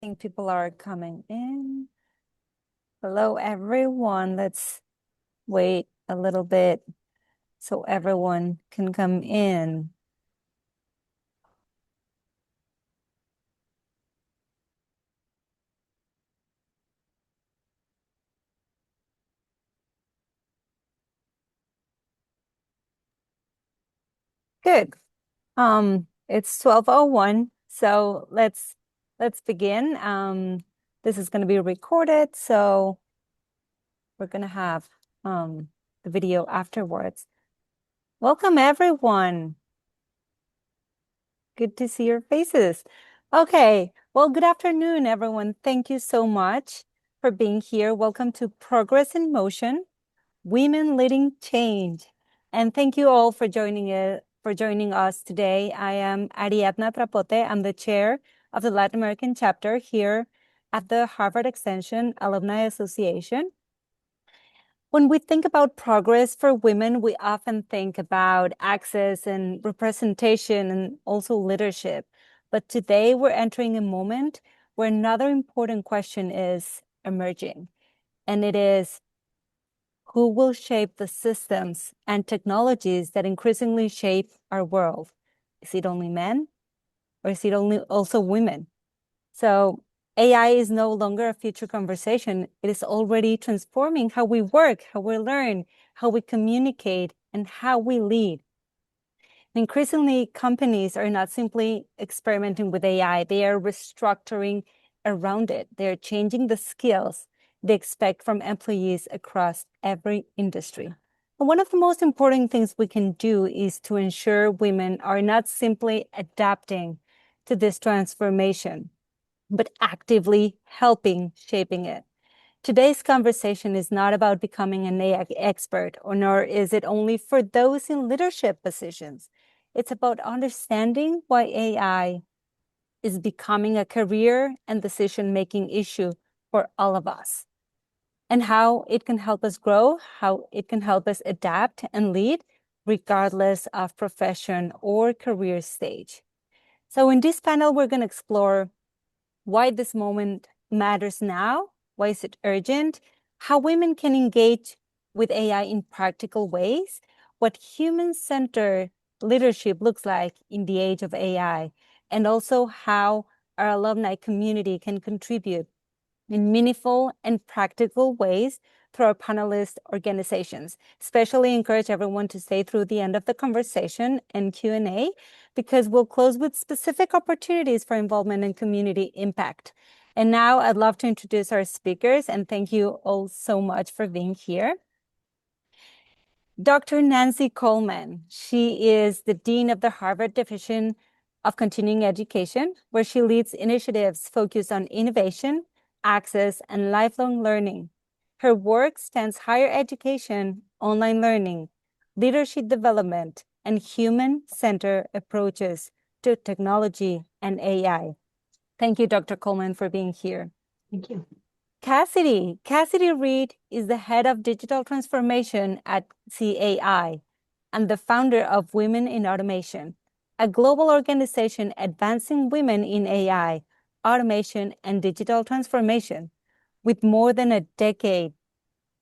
think people are coming in. Hello, everyone. Let's wait a little bit so everyone can come in. Good. It's 12:01, so let's begin. This is going to be recorded, so we're going to have the video afterwards. Welcome, everyone. Good to see your faces. Okay, well, good afternoon, everyone. Thank you so much for being here. Welcome to Progress in Motion, Women Leading Change. And thank you all for joining us today. I am Ariadna Trapote. I'm the chair of the Latin American chapter here at the Harvard Extension Alumni Association. When we think about progress for women, we often think about access and representation and also leadership. But today we're entering a moment where another important question is emerging, and it is who will shape the systems and technologies that increasingly shape our world? Is it only men, or is it only also women? So AI is no longer a future conversation. It is already transforming how we work, how we learn, how we communicate, and how we lead. Increasingly, companies are not simply experimenting with AI, they are restructuring around it. They're changing the skills they expect from employees across every industry. And one of the most important things we can do is to ensure women are not simply adapting to this transformation, but actively helping shaping it. Today's conversation is not about becoming an AI expert, or nor is it only for those in leadership positions. It's about understanding why AI is becoming a career and decision-making issue for all of us, and how it can help us grow, how it can help us adapt and lead, regardless of profession or career stage. So in this panel, we're going to explore why this moment matters now, why is it urgent, how women can engage with AI in practical ways, what human-centered leadership looks like in the age of AI, and also how our alumni community can contribute in meaningful and practical ways through our panelist organizations. Especially encourage everyone to stay through the end of the conversation and Q&A, because we'll close with specific opportunities for involvement and community impact. And now I'd love to introduce our speakers, and thank you all so much for being here. Dr. Nancy Coleman. She is the Dean of the Harvard Division of Continuing Education, where she leads initiatives focused on innovation, access, and lifelong learning. Her work spans higher education, online learning, leadership development, and human-centered approaches to technology and AI. Thank you, Dr. Coleman, for being here. Thank you. Cassidy Reid is the head of digital transformation at HEAA and the founder of Women in Automation, a global organization advancing women in AI, automation, and digital transformation. With more than a decade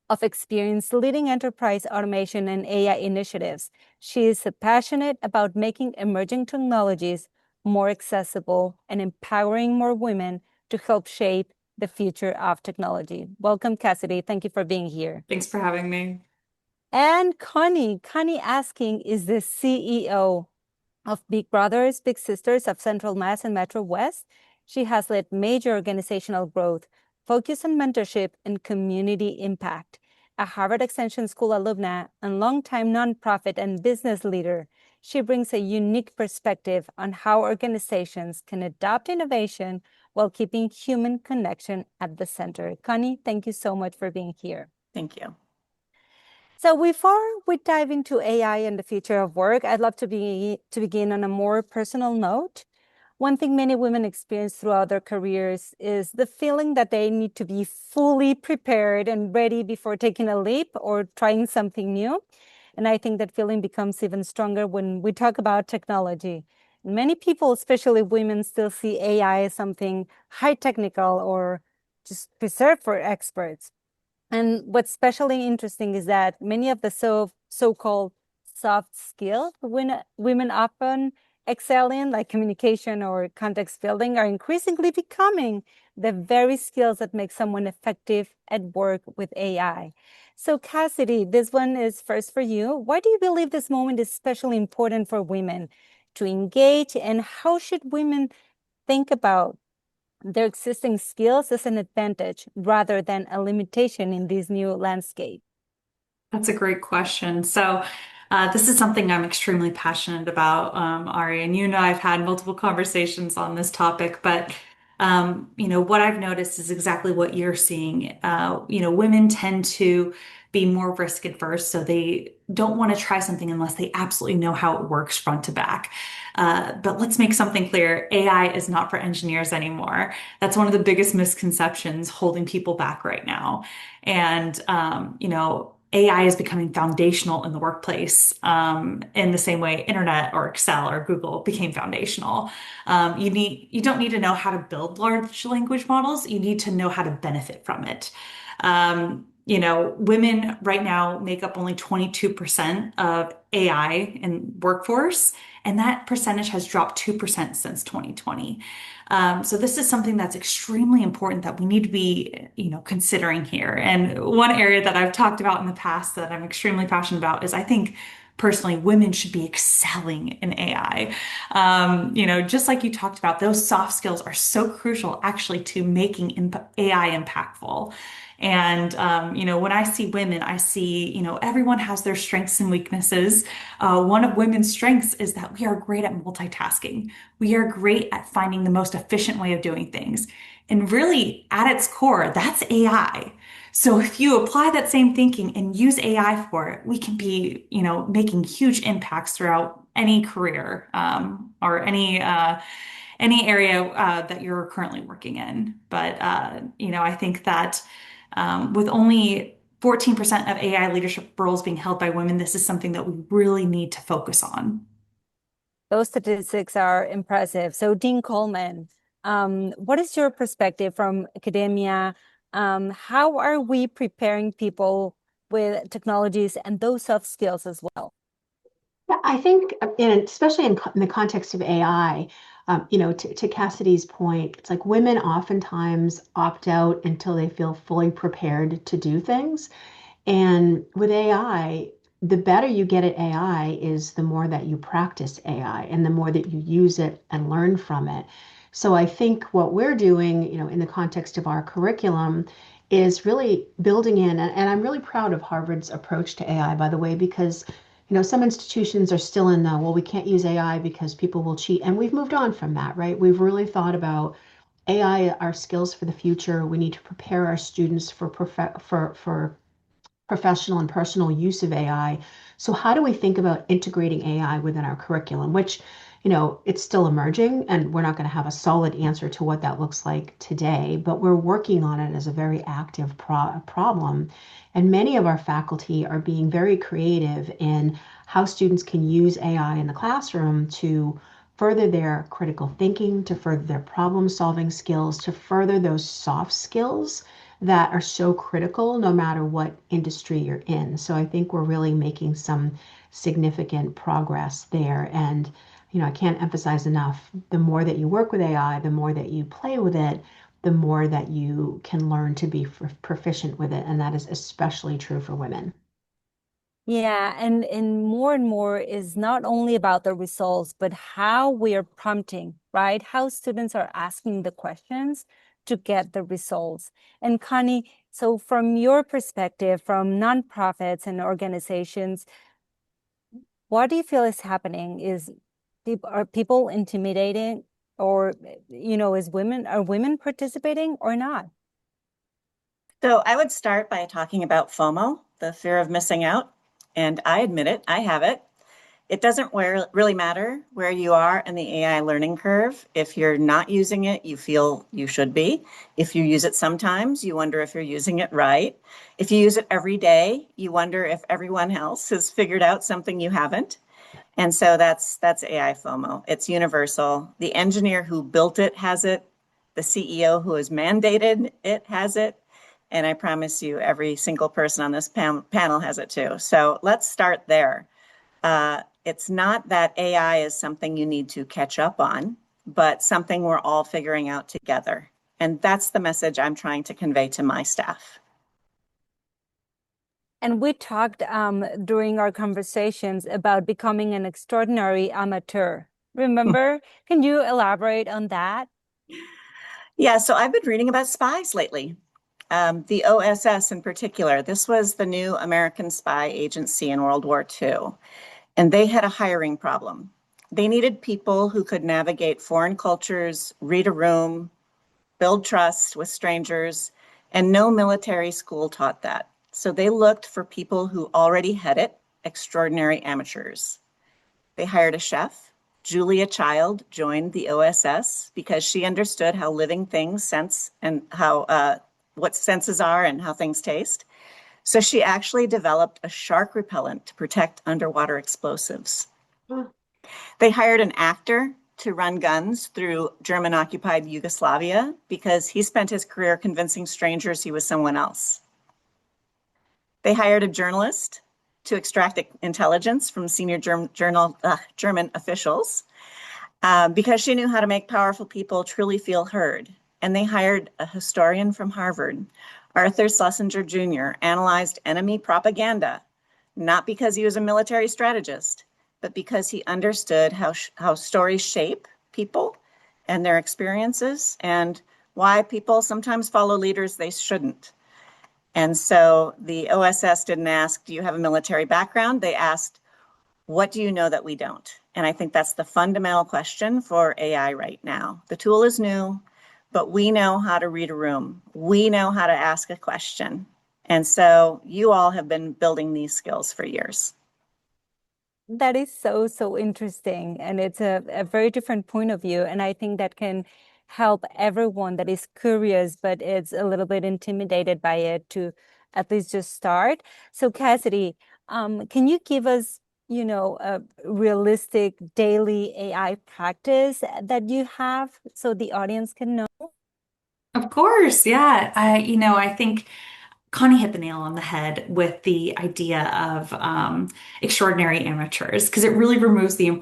of experience leading enterprise automation and AI initiatives, she is passionate about making emerging technologies more accessible and empowering more women to help shape the future of technology. Welcome, Cassidy. Thank you for being here. Thanks for having me. And Connie Askin is the CEO of Big Brothers, Big Sisters of Central Mass and MetroWest. She has led major organizational growth, focused on mentorship and community impact. A Harvard Extension School alumna and longtime nonprofit and business leader, she brings a unique perspective on how organizations can adopt innovation while keeping human connection at the center. Connie, thank you so much for being here. Thank you. So before we dive into AI and the future of work, I'd love to begin on a more personal note. One thing many women experience throughout their careers is the feeling that they need to be fully prepared and ready before taking a leap or trying something new. And I think that feeling becomes even stronger when we talk about technology. Many people, especially women, still see AI as something high technical or just reserved for experts. And what's especially interesting is that many of the so-called soft skills women often excel in, like communication or context building, are increasingly becoming the very skills that make someone effective at work with AI. So Cassidy, this one is first for you. Why do you believe this moment is especially important for women to engage, and how should women think about their existing skills as an advantage rather than a limitation in this new landscape? That's a great question. This is something I'm extremely passionate about, Ari, and I've had multiple conversations on this topic, but what I've noticed is exactly what you're seeing. Women tend to be more risk adverse, so they don't want to try something unless they absolutely know how it works front to back. But let's make something clear. AI is not for engineers anymore. That's one of the biggest misconceptions holding people back right now. And, AI is becoming foundational in the workplace, in the same way internet or Excel or Google became foundational. You don't need to know how to build large language models. You need to know how to benefit from it. Women right now make up only 22% of AI in workforce, and that percentage has dropped 2% since 2020. So this is something that's extremely important that we need to be, considering here. And one area that I've talked about in the past that I'm extremely passionate about is I think personally women should be excelling in AI. Just like you talked about, those soft skills are so crucial actually to making AI impactful. And, when I see women, I see, everyone has their strengths and weaknesses. One of women's strengths is that we are great at multitasking. We are great at finding the most efficient way of doing things. And really, at its core, that's AI. So if you apply that same thinking and use AI for it, we can be, making huge impacts throughout any career, or any area that you're currently working in. But I think that with only 14% of AI leadership roles being held by women, this is something that we really need to focus on. Those statistics are impressive. So, Dean Coleman, what is your perspective from academia? How are we preparing people with technologies and those soft skills as well? Yeah, I think, especially in the context of AI, to Cassidy's point, it's like women oftentimes opt out until they feel fully prepared to do things. And with AI, the better you get at AI is the more that you practice AI and the more that you use it and learn from it. So I think what we're doing, in the context of our curriculum is really building in, and I'm really proud of Harvard's approach to AI, by the way, because some institutions are still in the, well, we can't use AI because people will cheat. And we've moved on from that, right? We've really thought about AI, our skills for the future. We need to prepare our students for professional and personal use of AI. So how do we think about integrating AI within our curriculum, which, it's still emerging and we're not going to have a solid answer to what that looks like today, but we're working on it as a very active problem. And many of our faculty are being very creative in how students can use AI in the classroom to further their critical thinking, to further their problem solving skills, to further those soft skills that are so critical no matter what industry you're in. So I think we're really making some significant progress there. And, I can't emphasize enough, the more that you work with AI, the more that you play with it, the more that you can learn to be proficient with it. And that is especially true for women. Yeah, and more is not only about the results, but how we are prompting, right? How students are asking the questions to get the results. And Connie, so from your perspective, from nonprofits and organizations, what do you feel is happening? Are people intimidating, or are women participating or not? So I would start by talking about FOMO, the fear of missing out. And I admit it, I have it. It doesn't really matter where you are in the AI learning curve. If you're not using it, you feel you should be. If you use it sometimes, you wonder if you're using it right. If you use it every day, you wonder if everyone else has figured out something you haven't. And so that's AI FOMO. It's universal. The engineer who built it has it. The CEO who has mandated it has it. And I promise you, every single person on this panel has it too. So let's start there. It's not that AI is something you need to catch up on, but something we're all figuring out together. And that's the message I'm trying to convey to my staff. And we talked during our conversations about becoming an extraordinary amateur. Remember? Can you elaborate on that? Yeah, so I've been reading about spies lately. The OSS in particular. This was the new American spy agency in World War II, and they had a hiring problem. They needed people who could navigate foreign cultures, read a room, build trust with strangers, and no military school taught that. So they looked for people who already had it, extraordinary amateurs. They hired a chef. Julia Child joined the OSS because she understood how living things sense and how what senses are and how things taste. So she actually developed a shark repellent to protect underwater explosives. Huh. They hired an actor to run guns through German occupied Yugoslavia because he spent his career convincing strangers he was someone else. They hired a journalist to extract intelligence from senior German officials because she knew how to make powerful people truly feel heard. And they hired a historian from Harvard. Arthur Schlesinger Jr. analyzed enemy propaganda, not because he was a military strategist, but because he understood how stories shape people and their experiences and why people sometimes follow leaders they shouldn't. And so the OSS didn't ask, do you have a military background? They asked, what do you know that we don't? And I think that's the fundamental question for AI right now. The tool is new, but we know how to read a room. We know how to ask a question. And so you all have been building these skills for years. That is so, so interesting. And it's a very different point of view. And I think that can help everyone that is curious, but it's a little bit intimidated by it to at least just start. So Cassidy, can you give us, a realistic daily AI practice that you have so the audience can know? Of course, yeah. I think Connie hit the nail on the head with the idea of extraordinary amateurs because it really removes the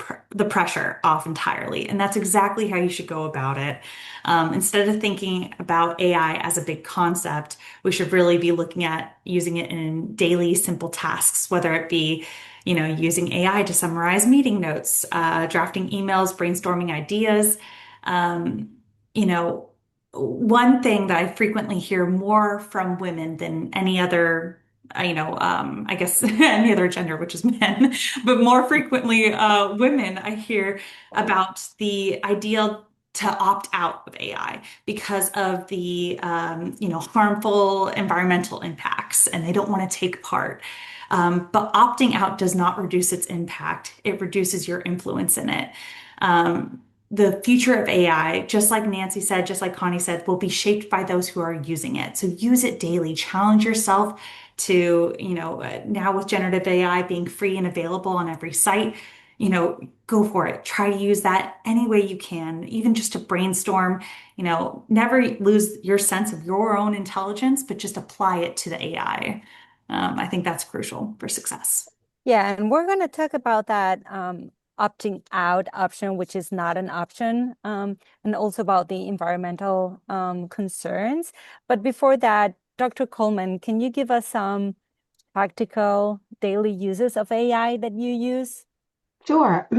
pressure off entirely, and that's exactly how you should go about it. Instead of thinking about AI as a big concept, we should really be looking at using it in daily simple tasks, whether it be, using AI to summarize meeting notes, drafting emails, brainstorming ideas. Um, you know, One thing that I frequently hear more from women than any other, I guess any other gender, which is men, but more frequently women, I hear about the ideal to opt out of AI because of the, harmful environmental impacts, and they don't want to take part. But opting out does not reduce its impact. It reduces your influence in it. The future of AI, just like Nancy said, just like Connie said, will be shaped by those who are using it. So use it daily. Challenge yourself to, now with generative AI being free and available on every site, go for it. Try to use that any way you can, even just to brainstorm. Never lose your sense of your own intelligence, but just apply it to the AI. I think that's crucial for success. Yeah, and we're going to talk about that opting out option, which is not an option, and also about the environmental concerns. But before that, Dr. Coleman, can you give us some practical daily uses of AI that you use? Sure.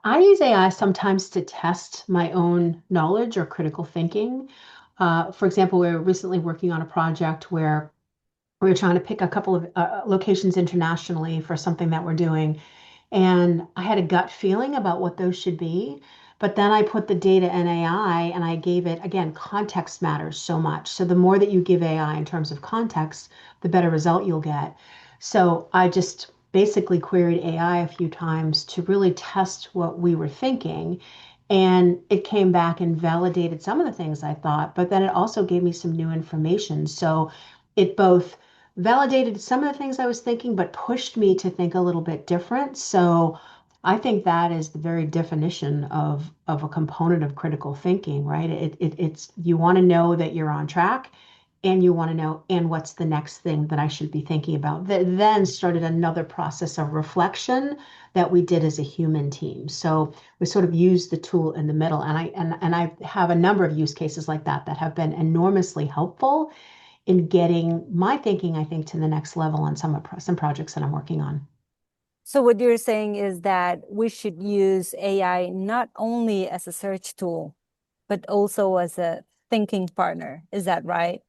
I use AI sometimes to test my own knowledge or critical thinking. For example, we were recently working on a project where we were trying to pick a couple of locations internationally for something that we're doing. And I had a gut feeling about what those should be. But then I put the data in AI and I gave it, again, context matters so much. So the more that you give AI in terms of context, the better result you'll get. So I just basically queried AI a few times to really test what we were thinking. And it came back and validated some of the things I thought, but then it also gave me some new information. So it both validated some of the things I was thinking, but pushed me to think a little bit different. So I think that is the very definition of a component of critical thinking, right? It's you want to know that you're on track and you want to know, and what's the next thing that I should be thinking about? That then started another process of reflection that we did as a human team. So we sort of used the tool in the middle, and I have a number of use cases like that that have been enormously helpful in getting my thinking, I think, to the next level on some projects that I'm working on. So what you're saying is that we should use AI not only as a search tool, but also as a thinking partner. Is that right?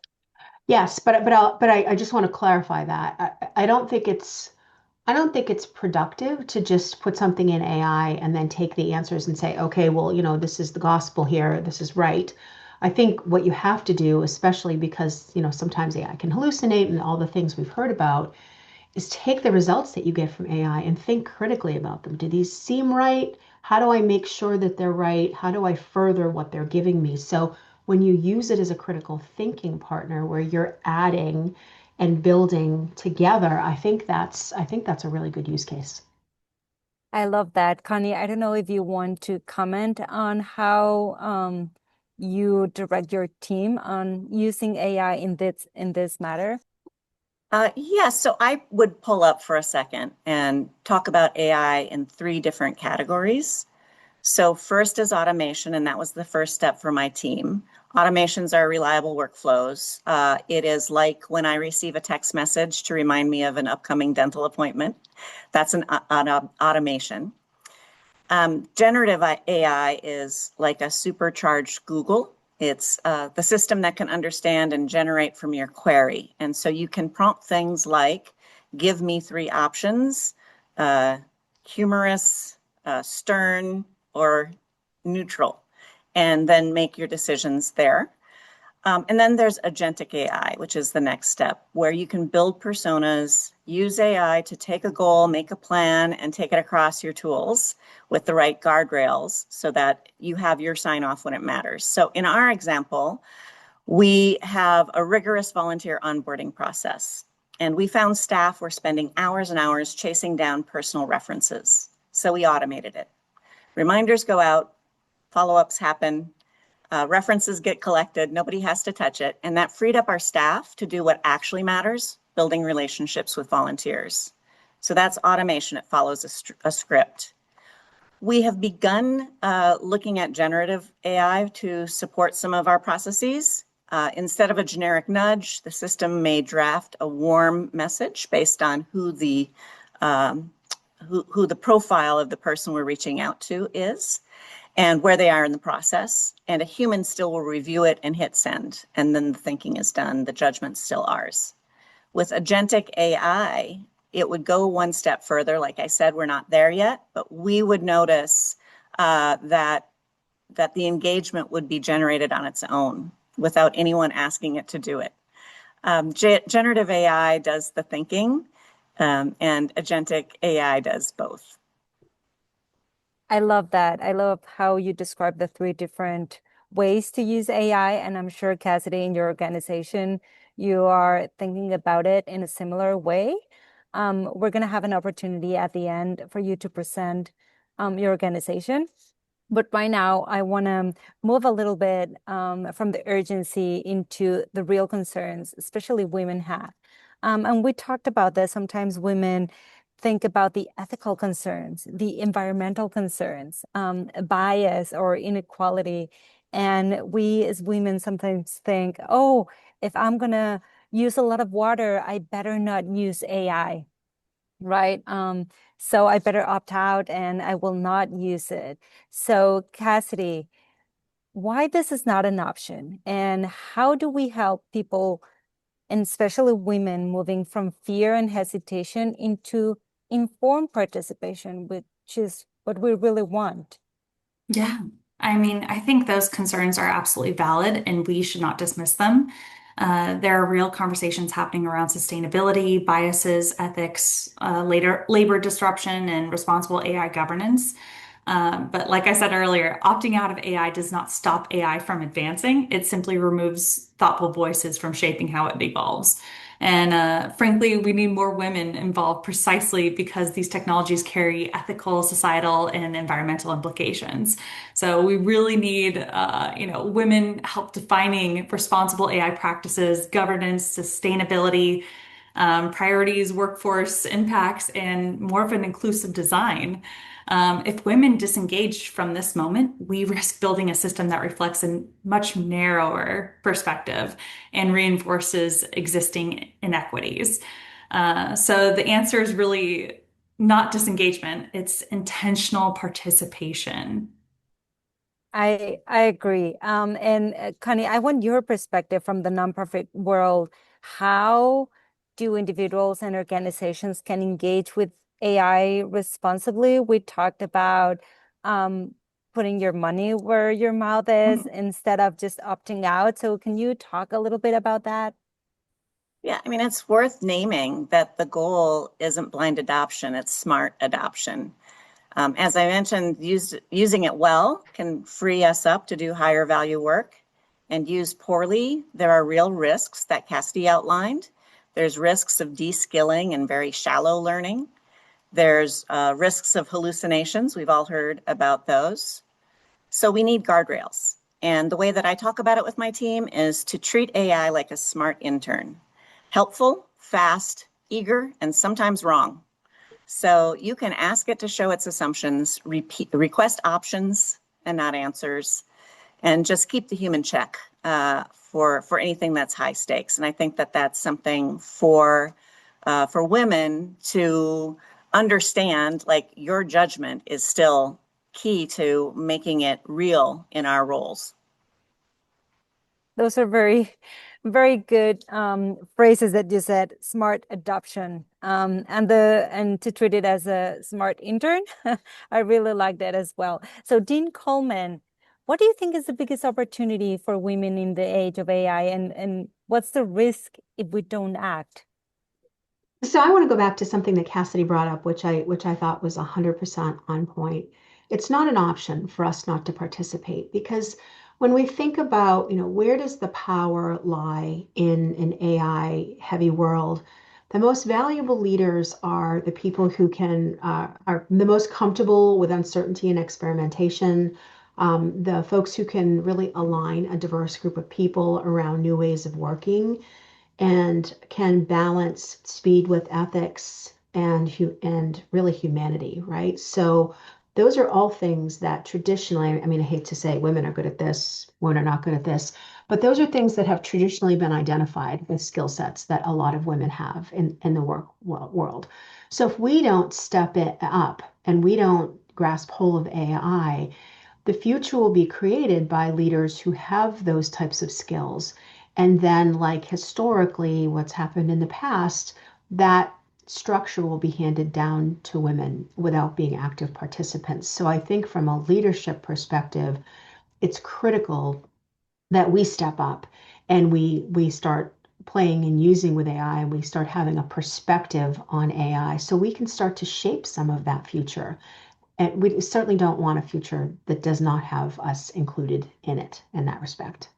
Yes, but I just want to clarify that. I don't think it's productive to just put something in AI and then take the answers and say, okay, well, this is the gospel here, this is right. I think what you have to do, especially because, sometimes AI can hallucinate and all the things we've heard about, is take the results that you get from AI and think critically about them. Do these seem right? How do I make sure that they're right? How do I further what they're giving me? So when you use it as a critical thinking partner where you're adding and building together, I think that's a really good use case. I love that. Connie, I don't know if you want to comment on how you direct your team on using AI in this matter. Yes, so I would pull up for a second and talk about AI in three different categories. So first is automation, and that was the first step for my team. Automations are reliable workflows. It is like when I receive a text message to remind me of an upcoming dental appointment. That's an automation. Generative AI is like a supercharged Google. It's the system that can understand and generate from your query. And so you can prompt things like, give me three options, uh, humorous, stern, or neutral, and then make your decisions there. And then there's agentic AI, which is the next step, where you can build personas, use AI to take a goal, make a plan, and take it across your tools with the right guardrails so that you have your sign off when it matters. So in our example, we have a rigorous volunteer onboarding process, and we found staff were spending hours and hours chasing down personal references. So we automated it. Reminders go out, follow-ups happen, references get collected, nobody has to touch it. And that freed up our staff to do what actually matters, building relationships with volunteers. So that's automation. It follows a script. We have begun looking at generative AI to support some of our processes. Instead of a generic nudge, the system may draft a warm message based on who the profile of the person we're reaching out to is and where they are in the process. And a human still will review it and hit send. And then the thinking is done. The judgment's still ours. With agentic AI, it would go one step further. Like I said, we're not there yet, but we would notice that the engagement would be generated on its own without anyone asking it to do it. Generative AI does the thinking, and agentic AI does both. I love that. I love how you describe the three different ways to use AI. And I'm sure, Cassidy, in your organization, you are thinking about it in a similar way. We're going to have an opportunity at the end for you to present your organization. But right now, I want to move a little bit from the urgency into the real concerns, especially women have. And we talked about this. Sometimes women think about the ethical concerns, the environmental concerns, bias or inequality. And we as women sometimes think, oh, if I'm going to use a lot of water, I better not use AI, right? So I better opt out and I will not use it. So Cassidy, why this is not an option and how do we help people, and especially women, moving from fear and hesitation into informed participation, which is what we really want? Yeah. I mean, I think those concerns are absolutely valid and we should not dismiss them. There are real conversations happening around sustainability, biases, ethics, labor disruption, and responsible AI governance. But like I said earlier, opting out of AI does not stop AI from advancing. It simply removes thoughtful voices from shaping how it evolves. And frankly, we need more women involved precisely because these technologies carry ethical, societal, and environmental implications. So we really need, women help defining responsible AI practices, governance, sustainability, priorities, workforce impacts, and more of an inclusive design. If women disengage from this moment, we risk building a system that reflects a much narrower perspective and reinforces existing inequities. So the answer is really not disengagement, it's intentional participation. I agree. And Connie, I want your perspective from the nonprofit world. How do individuals and organizations can engage with AI responsibly? We talked about um, putting your money where your mouth is instead of just opting out. So can you talk a little bit about that? Yeah, I mean, it's worth naming that the goal isn't blind adoption, it's smart adoption. As I mentioned, using it well can free us up to do higher value work. And used poorly, there are real risks that Cassidy outlined. There's risks of de-skilling and very shallow learning. There's risks of hallucinations. We've all heard about those. So we need guardrails. And the way that I talk about it with my team is to treat AI like a smart intern. Helpful, fast, eager, and sometimes wrong. So you can ask it to show its assumptions, request options and not answers, and just keep the human check for anything that's high stakes. And I think that that's something for women to understand. Like, your judgment is still key to making it real in our roles. Those are very, very good phrases that you said. Smart adoption, and to treat it as a smart intern. I really like that as well. So, Dean Coleman, what do you think is the biggest opportunity for women in the age of AI, and what's the risk if we don't act? So I want to go back to something that Cassidy brought up, which I thought was 100% on point. It's not an option for us not to participate because when we think about, where does the power lie in an AI heavy world, the most valuable leaders are the people who are the most comfortable with uncertainty and experimentation, the folks who can really align a diverse group of people around new ways of working and can balance speed with ethics and really humanity, right? So those are all things that traditionally, I mean, I hate to say women are good at this, women are not good at this, but those are things that have traditionally been identified with skill sets that a lot of women have in the world. So if we don't step it up and we don't grasp hold of AI, the future will be created by leaders who have those types of skills. And then, like historically, what's happened in the past, that structure will be handed down to women without being active participants. So I think from a leadership perspective, it's critical that we step up and we start playing and using with AI and we start having a perspective on AI so we can start to shape some of that future. And we certainly don't want a future that does not have us included in it in that respect.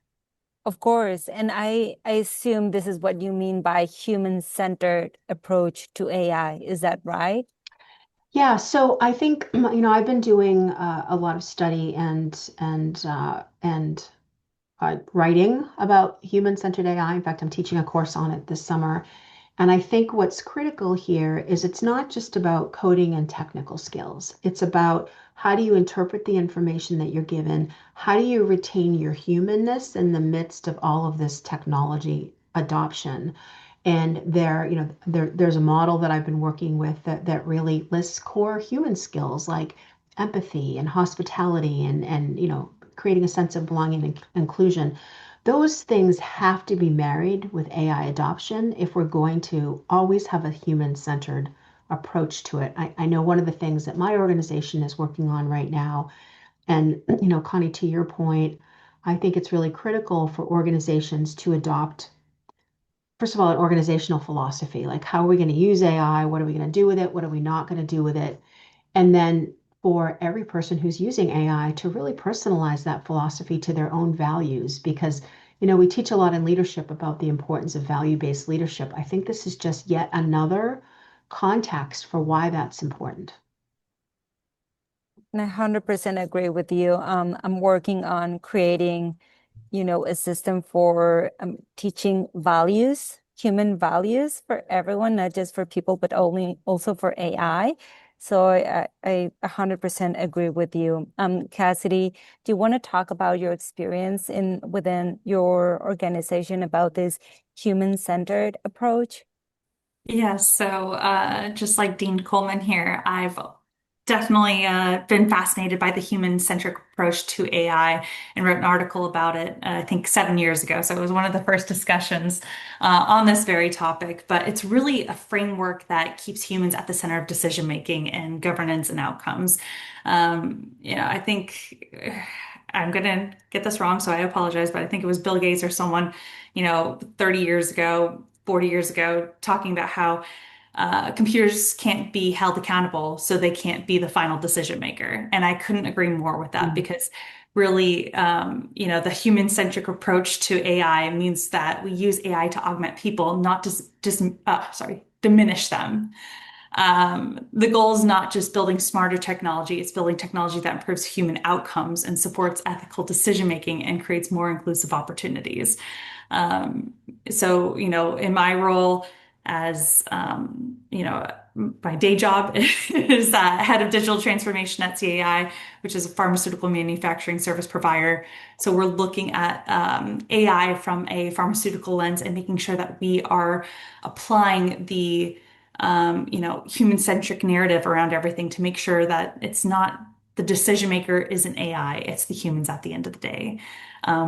Of course, and I assume this is what you mean by human-centered approach to AI. Is that right? Yeah, so I think I've been doing a lot of study and writing about human-centered AI. In fact, I'm teaching a course on it this summer. And I think what's critical here is it's not just about coding and technical skills. It's about how do you interpret the information that you're given? How do you retain your humanness in the midst of all of this technology adoption? And there's a model that I've been working with that really lists core human skills like empathy and hospitality and creating a sense of belonging and inclusion. Those things have to be married with AI adoption if we're going to always have a human-centered approach to it. I know one of the things that my organization is working on right now, and Connie, to your point, I think it's really critical for organizations to adopt, first of all, an organizational philosophy, like how are we going to use AI? What are we going to do with it? What are we not going to do with it? And then for every person who's using AI to really personalize that philosophy to their own values because we teach a lot in leadership about the importance of value-based leadership. I think this is just yet another context for why that's important. And I 100% agree with you. I'm working on creating, a system for teaching values, human values for everyone, not just for people, but only also for AI. So I 100% agree with you. Cassidy, do you want to talk about your experience within your organization about this human-centered approach? Yes, so just like Dean Coleman here, I've definitely been fascinated by the human-centric approach to AI and wrote an article about it, I think 7 years ago. So it was one of the first discussions on this very topic. But it's really a framework that keeps humans at the center of decision making and governance and outcomes. I think I'm gonna get this wrong, so I apologize, but I think it was Bill Gates or someone, 30 years ago, 40 years ago, talking about how computers can't be held accountable, so they can't be the final decision maker. And I couldn't agree more with that because really, the human-centric approach to AI means that we use AI to augment people, not just diminish them. The goal is not just building smarter technology, it's building technology that improves human outcomes and supports ethical decision making and creates more inclusive opportunities. Um, in my role as, my day job is head of digital transformation at CAI, which is a pharmaceutical manufacturing service provider. So we're looking at AI from a pharmaceutical lens and making sure that we are applying the human-centric narrative around everything to make sure that it's not the decision maker isn't AI, it's the humans at the end of the day.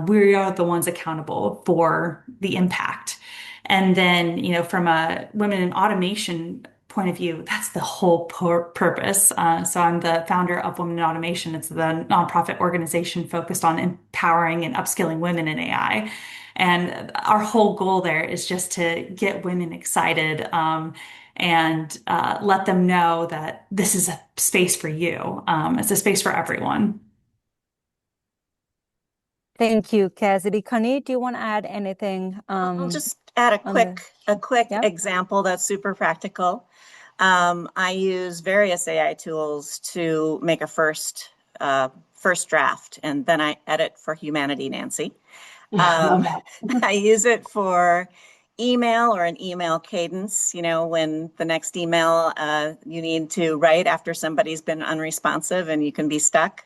We are the ones accountable for the impact. And then, from a women in automation point of view, that's the whole purpose. So I'm the founder of Women in Automation. It's the nonprofit organization focused on empowering and upskilling women in AI. And our whole goal there is just to get women excited, and let them know that this is a space for you. It's a space for everyone. Thank you, Cassidy. Connie, do you want to add anything I'll just add a on the, quick yeah? example that's super practical. I use various AI tools to make a first draft, and then I edit for humanity, Nancy. Love Um, that. I use it for email or an email cadence, when the next email you need to write after somebody's been unresponsive and you can be stuck.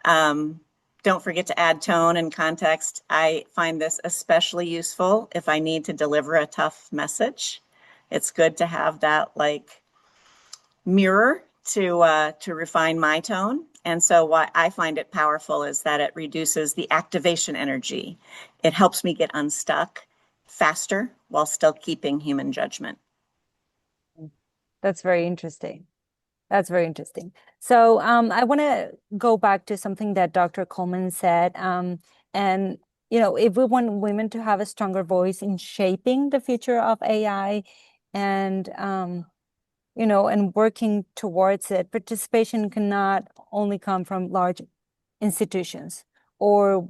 Um, don't forget to add tone and context. I find this especially useful if I need to deliver a tough message. It's good to have that like mirror to refine my tone. And so what I find it powerful is that it reduces the activation energy. It helps me get unstuck faster while still keeping human judgment. That's very interesting. That's very interesting. So I want to go back to something that Dr. Coleman said. And, if we want women to have a stronger voice in shaping the future of AI and, and working towards it, participation cannot only come from large institutions or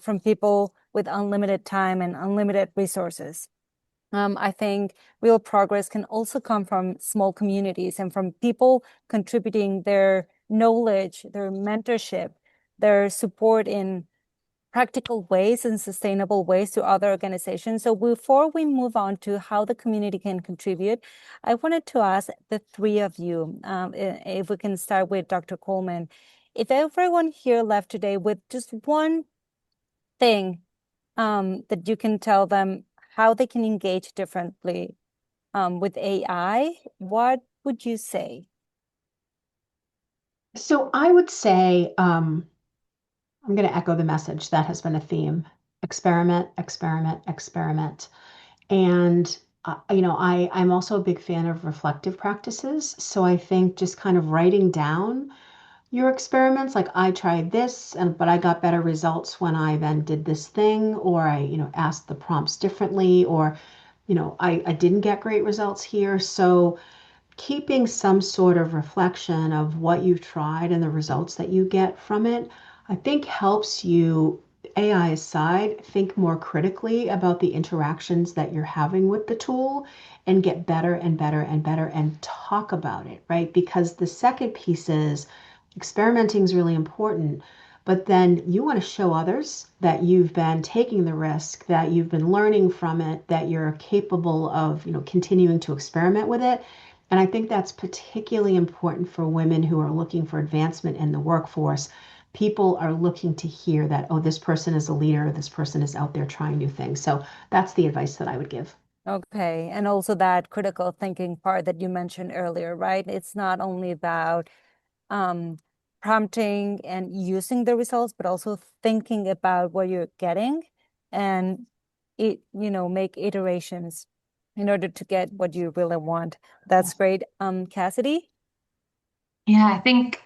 from people with unlimited time and unlimited resources. I think real progress can also come from small communities and from people contributing their knowledge, their mentorship, their support in practical ways and sustainable ways to other organizations. So before we move on to how the community can contribute, I wanted to ask the three of you, if we can start with Dr. Coleman, if everyone here left today with just one thing that you can tell them how they can engage differently with AI, what would you say? So I would say, I'm going to echo the message that has been a theme. Experiment, experiment, experiment. And I'm also a big fan of reflective practices. So I think just kind of writing down your experiments, like I tried this, but I got better results when I then did this thing, or I, asked the prompts differently, or, I didn't get great results here. So keeping some sort of reflection of what you've tried and the results that you get from it, I think helps you, AI aside, think more critically about the interactions that you're having with the tool and get better and better and better and talk about it, right? Because the second piece is experimenting is really important, but then you want to show others that you've been taking the risk, that you've been learning from it, that you're capable of, continuing to experiment with it. And I think that's particularly important for women who are looking for advancement in the workforce. People are looking to hear that, oh, this person is a leader, this person is out there trying new things. So that's the advice that I would give. Okay. And also that critical thinking part that you mentioned earlier, right? It's not only about um, prompting and using the results, but also thinking about what you're getting and make iterations in order to get what you really want. That's great. Cassidy? Yeah, I think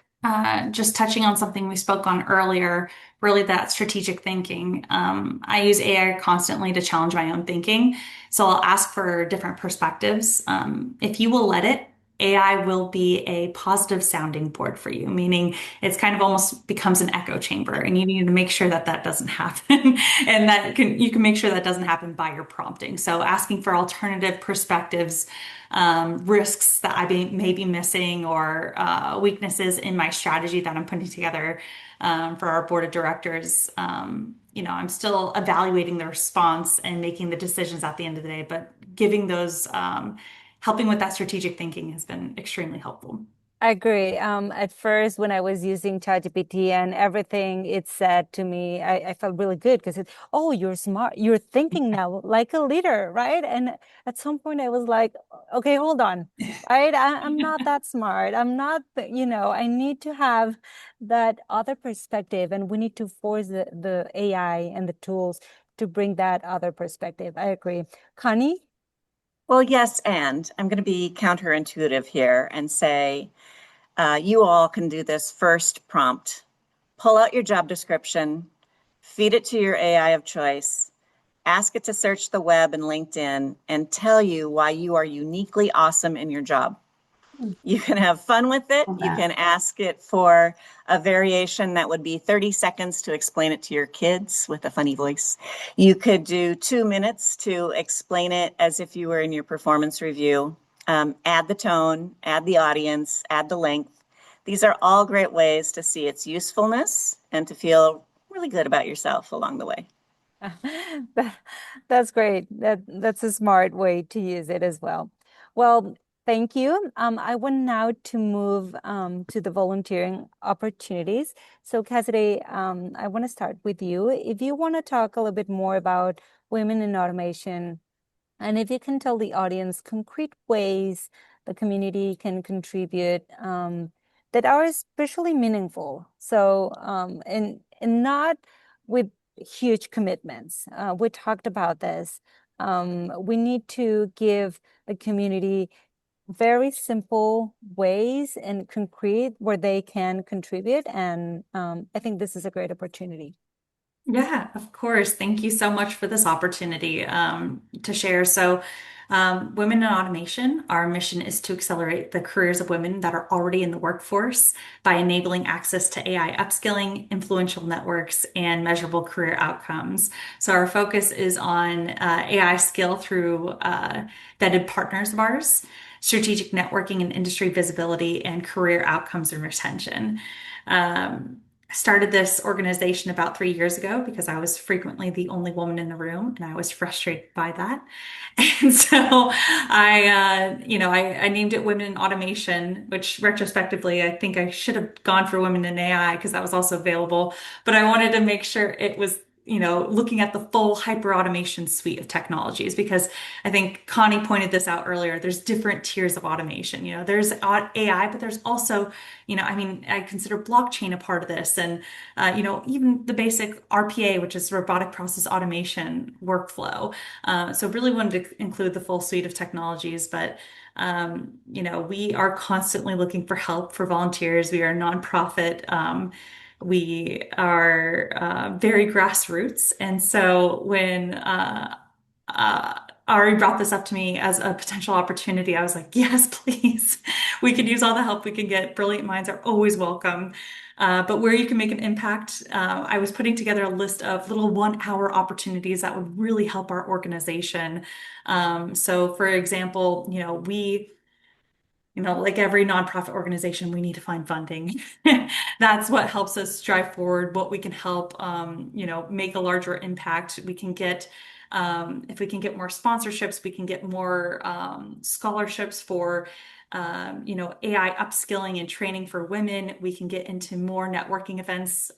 just touching on something we spoke on earlier, really that strategic thinking. I use AI constantly to challenge my own thinking. So I'll ask for different perspectives. If you will let it, AI will be a positive sounding board for you, meaning it's kind of almost becomes an echo chamber, and you need to make sure that that doesn't happen, and you can make sure that doesn't happen by your prompting. So asking for alternative perspectives, risks that may be missing, or weaknesses in my strategy that I'm putting together for our board of directors. I'm still evaluating the response and making the decisions at the end of the day, but giving those, helping with that strategic thinking has been extremely helpful. I agree. At first, when I was using ChatGPT and everything it said to me, I felt really good because oh, you're smart. You're thinking now like a leader, right? And at some point, I was like, okay, hold on, right? I'm not that smart. I'm not, I need to have that other perspective, and we need to force the AI and the tools to bring that other perspective. I agree. Connie? Well, yes, and I'm going to be counterintuitive here and say you all can do this first prompt. Pull out your job description, feed it to your AI of choice, ask it to search the web and LinkedIn, and tell you why you are uniquely awesome in your job. You can have fun with it. Love You that. can ask it for a variation that would be 30 seconds to explain it to your kids with a funny voice. You could do 2 minutes to explain it as if you were in your performance review. Add the tone, add the audience, add the length. These are all great ways to see its usefulness and to feel really good about yourself along the way. That, that's great. That's a smart way to use it as well. Well, thank you. I want now to move to the volunteering opportunities. So, Cassidy, I want to start with you. If you want to talk a little bit more about women in automation, and if you can tell the audience concrete ways the community can contribute that are especially meaningful. So, and not with huge commitments. We talked about this. We need to give the community very simple ways and concrete where they can contribute. And I think this is a great opportunity. Yeah, of course. Thank you so much for this opportunity to share. So, Women in Automation, our mission is to accelerate the careers of women that are already in the workforce by enabling access to AI upskilling, influential networks, and measurable career outcomes. So, our focus is on AI skill through vetted partners of ours, strategic networking and industry visibility, and career outcomes and retention. I started this organization about 3 years ago because I was frequently the only woman in the room, and I was frustrated by that. And so I named it Women in Automation, which retrospectively, I think I should have gone for Women in AI because that was also available. But I wanted to make sure it was, looking at the full hyper automation suite of technologies, because I think Connie pointed this out earlier. There's different tiers of automation. There's AI, but there's also, I consider blockchain a part of this, and even the basic RPA, which is robotic process automation workflow. So really wanted to include the full suite of technologies, but we are constantly looking for help for volunteers. We are a nonprofit. We are very grassroots. And so when Ari brought this up to me as a potential opportunity, I was like, yes, please. We could use all the help we can get. Brilliant minds are always welcome. But where you can make an impact, I was putting together a list of little 1 hour opportunities that would really help our organization. So for example, like every nonprofit organization, we need to find funding. That's what helps us drive forward, what we can help, make a larger impact. If we can get more sponsorships, we can get more scholarships for, AI upskilling and training for women. We can get into more networking events,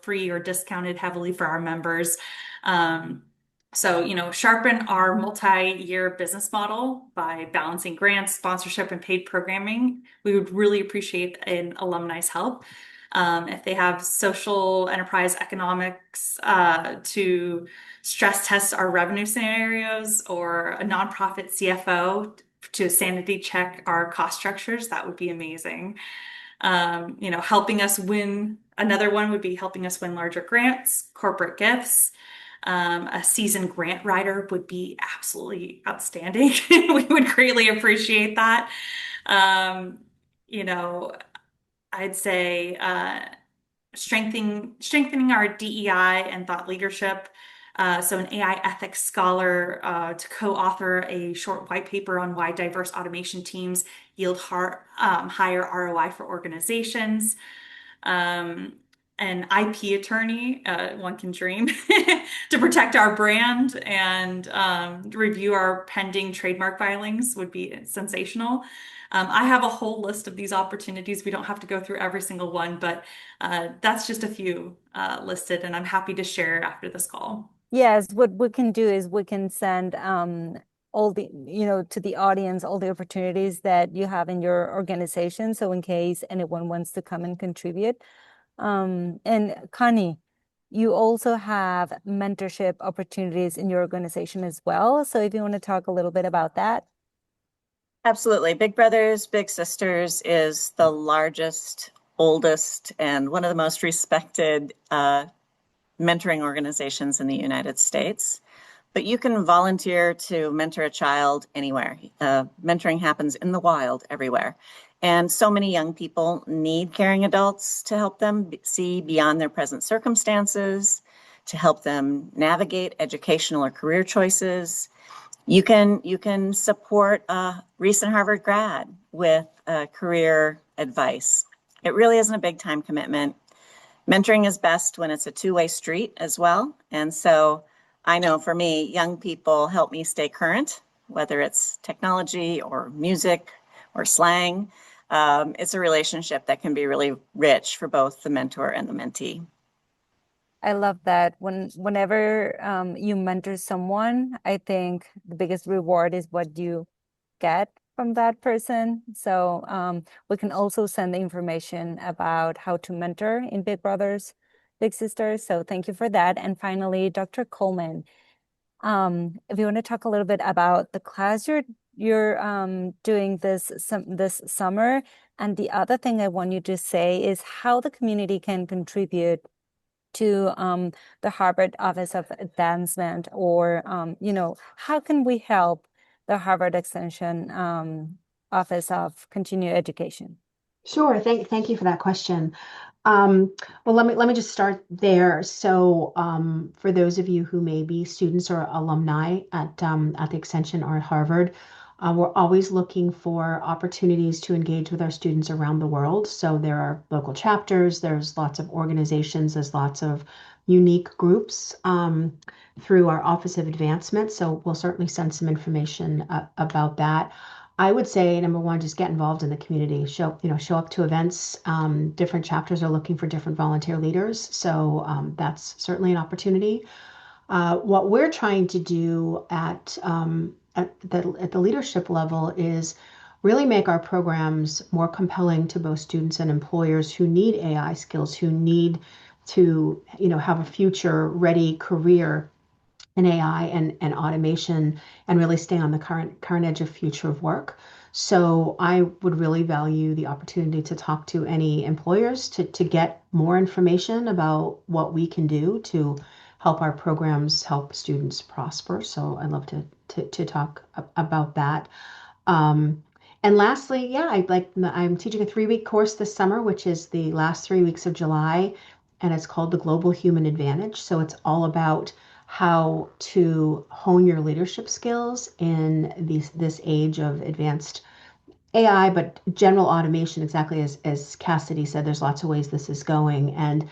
free or discounted heavily for our members. Sharpen our multi-year business model by balancing grants, sponsorship, and paid programming. We would really appreciate an alumni's help. If they have social enterprise economics to stress test our revenue scenarios, or a nonprofit CFO to sanity check our cost structures, that would be amazing. Another one would be helping us win larger grants, corporate gifts. A seasoned grant writer would be absolutely outstanding. We would greatly appreciate that. Um, you know, I'd say strengthening our DEI and thought leadership. So an AI ethics scholar to co-author a short white paper on why diverse automation teams yield higher ROI for organizations. Um, an IP attorney, one can dream, to protect our brand and review our pending trademark filings would be sensational. I have a whole list of these opportunities. We don't have to go through every single one, but that's just a few listed, and I'm happy to share after this call. Yes, what we can do is we can send all the, to the audience, all the opportunities that you have in your organization. So in case anyone wants to come and contribute. And Connie, you also have mentorship opportunities in your organization as well. So if you want to talk a little bit about that. Absolutely. Big Brothers Big Sisters is the largest, oldest, and one of the most respected mentoring organizations in the United States. But you can volunteer to mentor a child anywhere. Mentoring happens in the wild everywhere. And so many young people need caring adults to help them see beyond their present circumstances, to help them navigate educational or career choices. You can support a recent Harvard grad with career advice. It really isn't a big time commitment. Mentoring is best when it's a two-way street as well. And so I know for me, young people help me stay current, whether it's technology or music or slang. It's a relationship that can be really rich for both the mentor and the mentee. I love that. Whenever you mentor someone, I think the biggest reward is what you get from that person. So we can also send the information about how to mentor in Big Brothers, Big Sisters. So thank you for that. And finally, Dr. Coleman, if you want to talk a little bit about the class you're doing this summer. And the other thing I want you to say is how the community can contribute to the Harvard Office of Advancement, or how can we help the Harvard Extension Office of Continuing Education? Sure. Thank you for that question. Well, let me just start there. So, for those of you who may be students or alumni at the Extension or at Harvard, we're always looking for opportunities to engage with our students around the world. So there are local chapters, there's lots of organizations, there's lots of unique groups through our Office of Advancement. So we'll certainly send some information about that. I would say, number one, just get involved in the community. Show up to events. Different chapters are looking for different volunteer leaders, so that's certainly an opportunity. What we're trying to do at the leadership level is really make our programs more compelling to both students and employers who need AI skills, who need to have a future-ready career in AI and automation, and really stay on the current edge of future of work. So I would really value the opportunity to talk to any employers to get more information about what we can do to help our programs help students prosper. So I'd love to talk about that. Um, and lastly, yeah, I'm teaching a 3-week course this summer, which is the last 3 weeks of July, and it's called the Global Human Advantage. So it's all about how to hone your leadership skills in this age of advanced AI, but general automation, exactly as Cassidy said, there's lots of ways this is going. And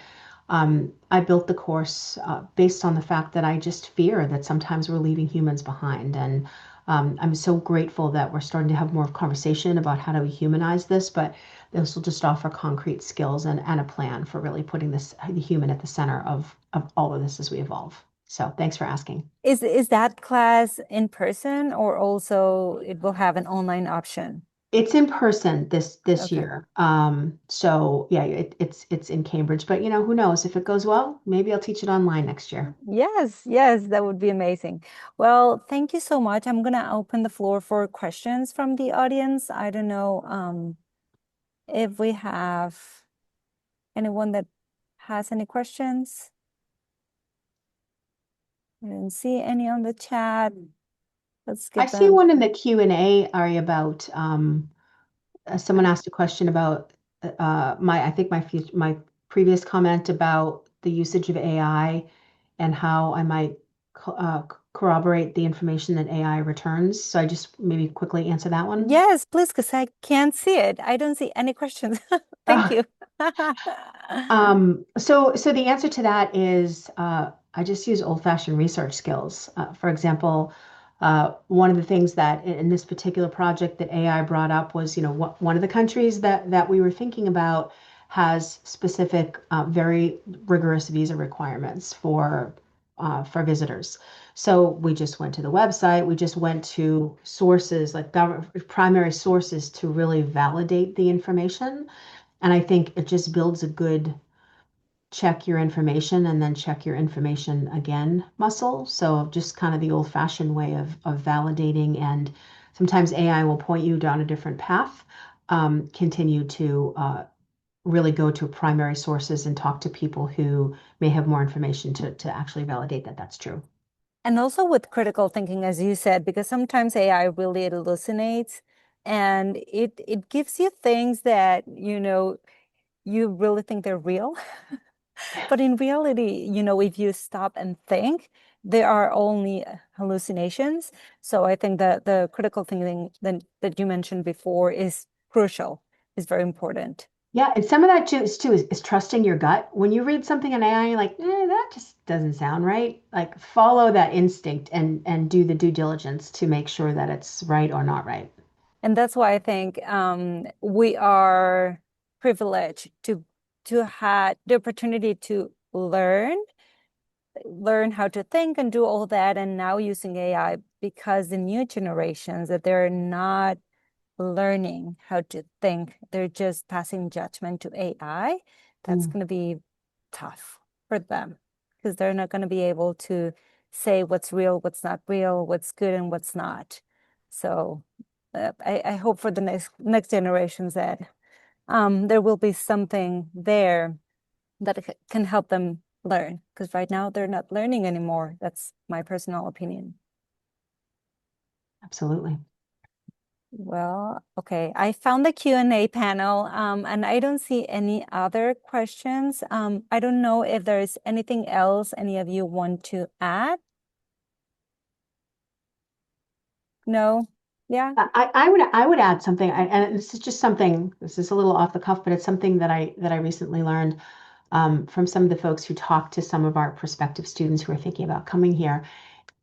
I built the course based on the fact that I just fear that sometimes we're leaving humans behind. And I'm so grateful that we're starting to have more conversation about how do we humanize this, but this will just offer concrete skills and a plan for really putting the human at the center of all of this as we evolve. So thanks for asking. Is that class in person or also it will have an online option? It's in person this Okay. year. So yeah, it's in Cambridge, but who knows if it goes well, maybe I'll teach it online next year. Yes, yes, that would be amazing. Well, thank you so much. I'm gonna open the floor for questions from the audience. I don't know if we have anyone that has any questions. I didn't see any on the chat. Let's I skip see them. one in the Q&A, Ari, about someone asked a question about I think my previous comment about the usage of AI and how I might corroborate the information that AI returns. So I just maybe quickly answer that one. Yes, please, because I can't see it. I don't see any questions. Thank you. So the answer to that is I just use old-fashioned research skills. For example, one of the things that in this particular project that AI brought up was, one of the countries that we were thinking about has specific, very rigorous visa requirements for visitors. So we just went to the website. We just went to sources like government primary sources to really validate the information. And I think it just builds a good check your information and then check your information again muscle. So just kind of the old-fashioned way of validating. And sometimes AI will point you down a different path. Continue to really go to primary sources and talk to people who may have more information to actually validate that that's true. And also with critical thinking, as you said, because sometimes AI really hallucinates and it gives you things that, you really think they're real. But in reality, if you stop and think, they are only hallucinations. So I think that the critical thinking that you mentioned before is crucial, is very important. Yeah, and some of that too is trusting your gut. When you read something in AI, you're like, that just doesn't sound right. Like follow that instinct and do the due diligence to make sure that it's right or not right. And that's why I think we are privileged to have the opportunity to learn how to think and do all that, and now using AI because the new generations that they're not learning how to think, they're just passing judgment to AI. That's Mm, going to be tough for them because they're not going to be able to say what's real, what's not real, what's good and what's not. So I hope for the next generations that there will be something there that can help them learn because right now they're not learning anymore. That's my personal opinion. absolutely. Well, okay. I found the Q&A panel, and I don't see any other questions. I don't know if there is anything else any of you want to add. No? Yeah? I would add something, and this is just something. This is a little off the cuff, but it's something that I recently learned from some of the folks who talked to some of our prospective students who are thinking about coming here.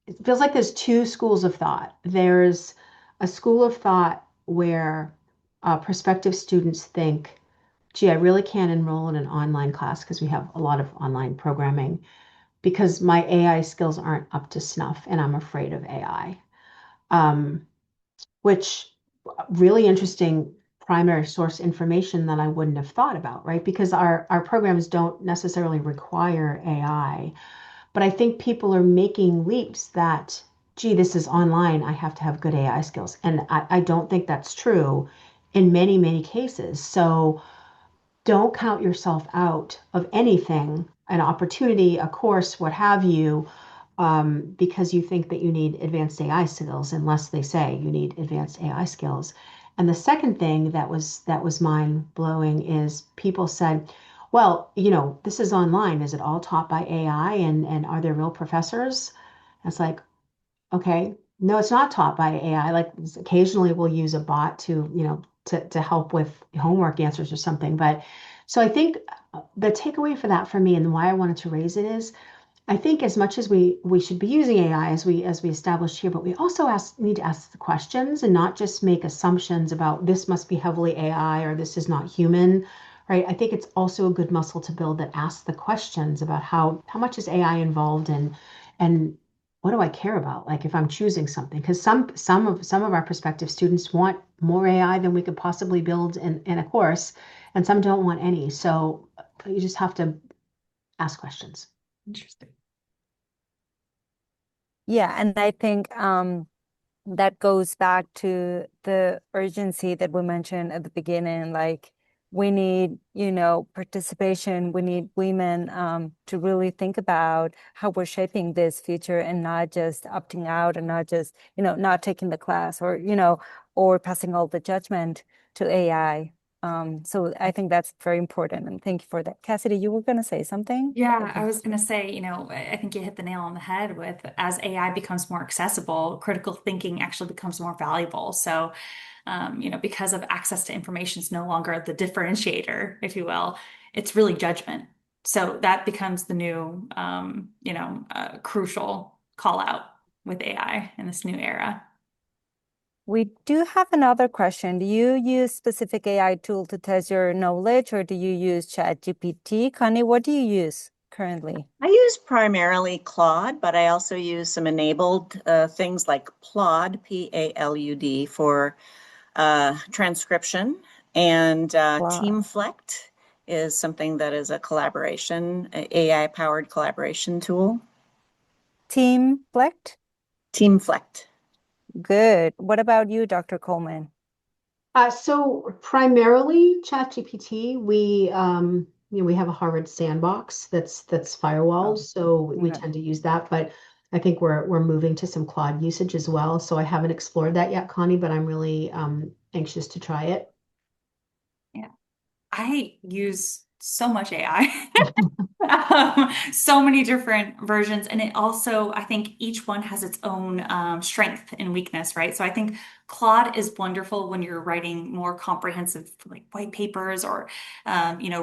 It feels like there's two schools of thought. There's a school of thought where prospective students think, gee, I really can't enroll in an online class because we have a lot of online programming because my AI skills aren't up to snuff and I'm afraid of AI. Which really interesting primary source information that I wouldn't have thought about, right? Because our programs don't necessarily require AI. But I think people are making leaps that, gee, this is online. I have to have good AI skills. And I don't think that's true in many, many cases. So don't count yourself out of anything, an opportunity, a course, what have you, because you think that you need advanced AI skills, unless they say you need advanced AI skills. And the second thing that was mind blowing is people said, well, this is online. Is it all taught by AI, and are there real professors? And it's like, okay, no, it's not taught by AI. Like occasionally we'll use a bot to help with homework answers or something. But so I think the takeaway for that for me and why I wanted to raise it is I think as much as we should be using AI as we established here, but we also need to ask the questions and not just make assumptions about this must be heavily AI or this is not human, right? I think it's also a good muscle to build that asks the questions about how much is AI involved and what do I care about? Like if I'm choosing something, because some of our prospective students want more AI than we could possibly build in a course, and some don't want any. So you just have to ask questions. Interesting. Yeah, and I think that goes back to the urgency that we mentioned at the beginning. Like we need, participation. We need women to really think about how we're shaping this future and not just opting out and not just, not taking the class or passing all the judgment to AI. So I think that's very important. And thank you for that. Cassidy, you were going to say something? Yeah, I was going to say, I think you hit the nail on the head with as AI becomes more accessible, critical thinking actually becomes more valuable. So, because of access to information is no longer the differentiator, if you will, it's really judgment. So that becomes the new, crucial call out with AI in this new era. We do have another question. Do you use specific AI tool to test your knowledge, or do you use ChatGPT? Connie, what do you use currently? I use primarily Claude, but I also use some enabled things like Plod, P-A-L-U-D, for transcription. And Wow. TeamFlect is something that is a collaboration, AI-powered collaboration tool. Team Flect? TeamFlect. Good. What about you, Dr. Coleman? So primarily ChatGPT, we have a Harvard sandbox that's firewalled, Oh, so we okay. tend to use that. But I think we're moving to some cloud usage as well. So I haven't explored that yet, Connie, but I'm really anxious to try it. Yeah. I use so much AI. So many different versions. And it also, I think each one has its own strength and weakness, right? So I think Claude is wonderful when you're writing more comprehensive like white papers or,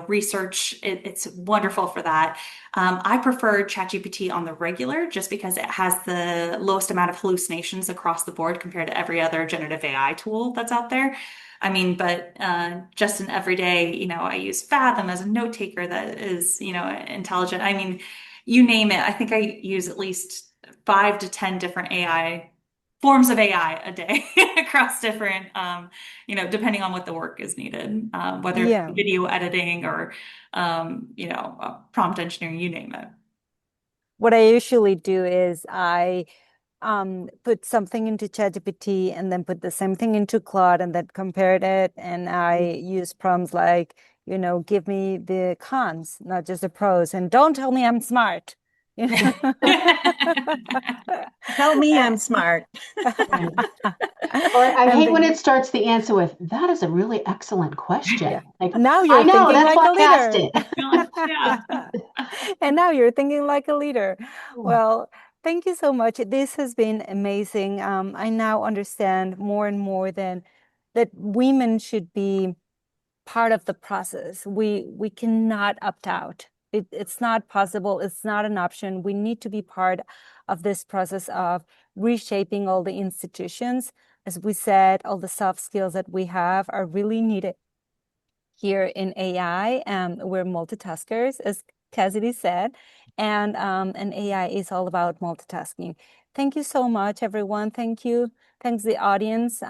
research. It's wonderful for that. I prefer ChatGPT on the regular just because it has the lowest amount of hallucinations across the board compared to every other generative AI tool that's out there. I mean, but just in everyday, I use Fathom as a note taker that is, intelligent. I mean, you name it. I think I use at least 5 to 10 different AI forms of AI a day across different, depending on what the work is needed, whether it be Yeah. video editing or, prompt engineering, you name it. What I usually do is I put something into ChatGPT and then put the same thing into Claude and then compared it. And I use prompts like, give me the cons, not just the pros, and don't tell me I'm smart. You know? Tell me Uh, I'm smart. Right. Or I And hate when then, it starts the answer with, that is a really excellent question. yeah, Like, now I you're know, thinking that's like why a I asked leader. it. Yeah. And now you're thinking like a leader. Yeah. Well, thank you so much. This has been amazing. I now understand more and more that women should be part of the process. We cannot opt out. It's not possible. It's not an option. We need to be part of this process of reshaping all the institutions. As we said, all the soft skills that we have are really needed here in AI. We're multitaskers, as Cassidy said, and AI is all about multitasking. Thank you so much, everyone. Thank you. Thanks the audience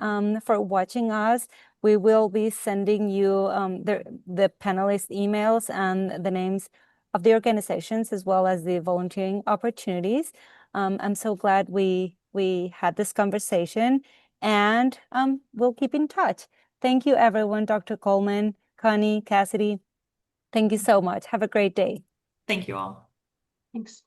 for watching us. We will be sending you the panelist emails and the names of the organizations as well as the volunteering opportunities. I'm so glad we had this conversation, and we'll keep in touch. Thank you, everyone. Dr. Coleman, Connie, Cassidy. Thank you so much. Have a great day. Thank you all. Thanks.